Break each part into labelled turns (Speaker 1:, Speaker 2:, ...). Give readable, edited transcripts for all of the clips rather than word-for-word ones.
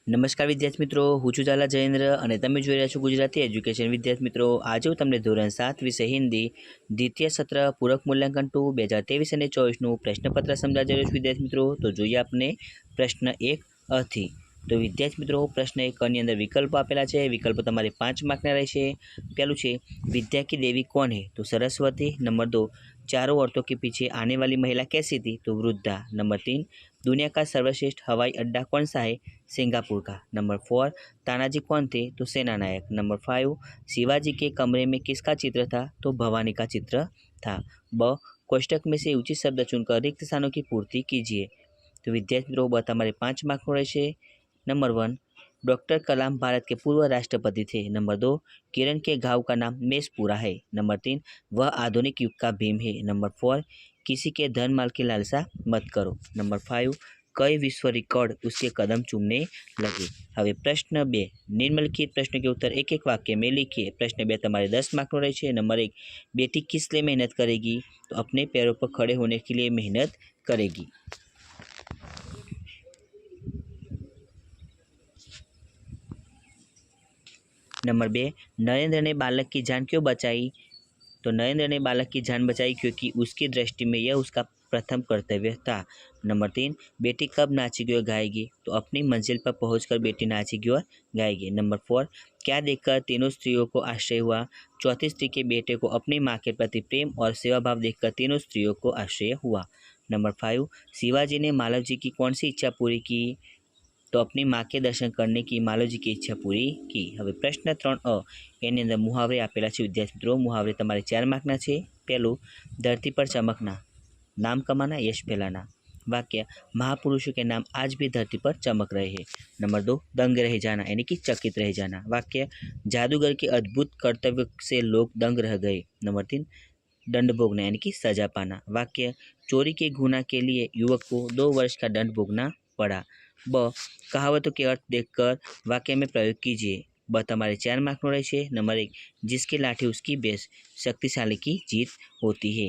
Speaker 1: નમસ્કાર વિદ્યાર્થી મિત્રો, હું છું ઝાલા જયેન્દ્ર અને તમે જોઈ રહ્યા છો ગુજરાતી એજ્યુકેશન. વિદ્યાર્થી મિત્રો, આજે હું તમને ધોરણ 7 વિષય હિન્દી દ્વિતીય સત્ર પૂરક મૂલ્યાંકન 2023 અને 24નું પ્રશ્નપત્ર સમજાવી રહ્યો છું. વિદ્યાર્થી મિત્રો, તો જોઈએ આપણે પ્રશ્ન 1 થી. તો વિદ્યાર્થી મિત્રો, પ્રશ્ન 1 ની અંદર વિકલ્પો આપેલા છે. વિકલ્પો તમારે 5 માર્કના રહેશે. પહેલું છે विद्या की देवी कौन है? तो सरस्वती. नंबर 2, चारों औरतों के पीछे आने वाली महिला कैसी थी? तो वृद्धा. नंबर 3, दुनिया का सर्वश्रेष्ठ हवाई अड्डा कौन सा है? सिंगापुर का. नंबर 4, तानाजी कौन थे? तो सेना नायक. नंबर 5, शिवाजी के कमरे में किसका चित्र था? तो भवानी का चित्र था. ब, कोष्टक में से उचित शब्द चुनकर रिक्त स्थानों की पूर्ति कीजिए. तो विद्यार्थी मित्रों, ब તમારે 5 માર્કનો રહેશે. नंबर 1, डॉक्टर कलाम भारत के पूर्व राष्ट्रपति थे. नंबर 2, किरण के घाव का नाम मेषपुरा है. नंबर 3, वह आधुनिक युग का भीम है. नंबर 4, किसी के धन माल की लालसा मत करो. नंबर 5, कई विश्व रिकॉर्ड उसके कदम चूमने लगे. હવે પ્રશ્ન 2, निम्नलिखित प्रश्न के उत्तर एक एक वाक्य में लिखिए. प्रश्न 2 તમારે 10 માર્કનો રહેશે. नंबर 1, बेटी किस लिए मेहनत करेगी? तो अपने पैरों पर खड़े होने के लिए मेहनत करेगी. नंबर 2, नरेंद्र ने बालक की जान क्यों बचाई? तो नरेंद्र ने बालक की जान बचाई क्योंकि उसकी दृष्टि में यह उसका प्रथम कर्तव्य था. नंबर 3, बेटी कब नाचेगी और गाएगी? तो अपनी मंजिल पर पहुंचकर बेटी नाचेगी और गाएगी. नंबर 4, क्या देखकर तीनों स्त्रियों को आश्चर्य हुआ? चौथी स्त्री के बेटे को अपनी माँ के प्रति प्रेम और सेवा भाव देखकर तीनों स्त्रियों को आश्चर्य हुआ. नंबर 5, शिवाजी ने मालव जी की कौन सी इच्छा पूरी की? तो अपनी माँ के दर्शन करने की मालोजी की इच्छा पूरी की. હવે પ્રશ્ન 3 એની અંદર મુહાવરે આપેલા છે. વિદ્યાર્થી મિત્રો, મુહાવરે તમારે 4 માર્કના છે. પહેલું, धरती पर चमकना, नाम कमाना, यश फैलाना. वाक्य, महापुरुषों के नाम आज भी धरती पर चमक रहे हैं. नंबर 2, दंग रह जाना यानी कि चकित रह जाना. वाक्य, जादूगर के अद्भुत कर्तव्य से लोग दंग रह गए. नंबर 3, दंड भोगना यानी कि सजा पाना. वाक्य, चोरी के गुनाह के लिए युवक को 2 वर्ष का दंड भोगना पड़ा. ब, कहावतों के अर्थ देखकर वाक्य में प्रयोग कीजिए. ब તમારે 4 માર્કનો રહેશે. नंबर 1, जिसकी लाठी उसकी बेस, शक्तिशाली की जीत होती है.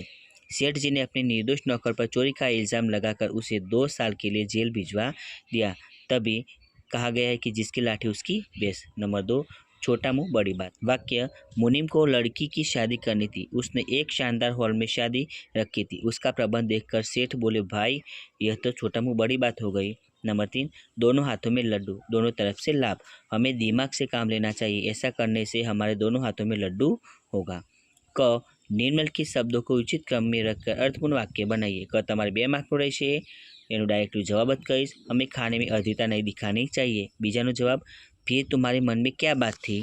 Speaker 1: सेठ जी ने अपने निर्दोष नौकर पर चोरी का इल्ज़ाम लगाकर उसे 2 साल के लिए जेल भिजवा दिया. तभी कहा गया है कि जिसकी लाठी उसकी बेस. नंबर 2, छोटा मुंह बड़ी बात. वाक्य, मुनीम को लड़की की शादी करनी थी. उसने एक शानदार हॉल में शादी रखी थी. उसका प्रबंध देखकर सेठ बोले, भाई यह तो छोटा मुंह बड़ी बात हो गई. नंबर 3, दोनों हाथों में लड्डू, दोनों तरफ से लाभ. हमें दिमाग से काम लेना चाहिए. ऐसा करने से हमारे दोनों हाथों में लड्डू होगा. क, निम्नलिखित शब्दों को उचित क्रम में रखकर अर्थपूर्ण वाक्य बनाइए. क તમારે 2 માર્કનો રહેશે. એનું ડાયરેક્ટ જવાબ જ કહીશ. हमें खाने में अधीरता नहीं दिखानी चाहिए. बीजाનો જવાब, फिर तुम्हारे मन में क्या बात थी?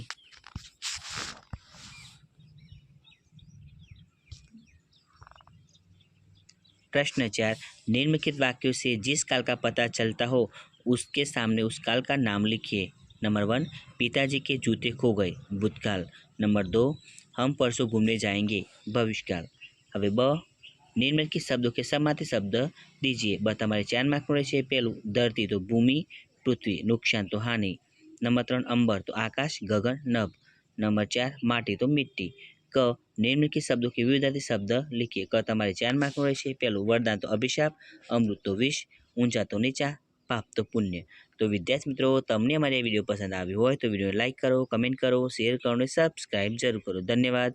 Speaker 1: प्रश्न 4, निम्नलिखित वाक्यों से जिस काल का पता चलता हो उसके सामने उस काल का नाम लिखिए. नंबर 1, पिताजी के जूते खो गए, भूतकाल. नंबर 2, हम परसों घूमने जाएंगे, भविष्यकाल. હવે બ, निम्नलिखित शब्दों के समार्थी शब्द दीजिए. ब તમારે 4 માર્કનું રહેશે. પહેલું, ધરતી તો ભૂમિ, પૃથ્વી, નુકસાન તો હાનિ. નંબર 3, અંબર તો આકાશ, ગગન, નભ. નંબર 4, માટી તો મિટ્ટી. ક, निम्नलिखित शब्दों के विरोधार्थी शब्द लिखिए. क તમારે 4 માર્કનું રહેશે. પહેલું, વરદાન તો અભિશાપ, અમૃત તો વિષ, ઊંચા તો નીચા, પાપ તો પુણ્ય. તો વિદ્યાર્થી મિત્રો, તમને અમારી આ વિડીયો પસંદ આવ્યો હોય તો વિડીયોને લાઇક કરો, કમેન્ટ કરો, શેર કરો અને સબસ્ક્રાઈબ જરૂર કરો. ધન્યવાદ.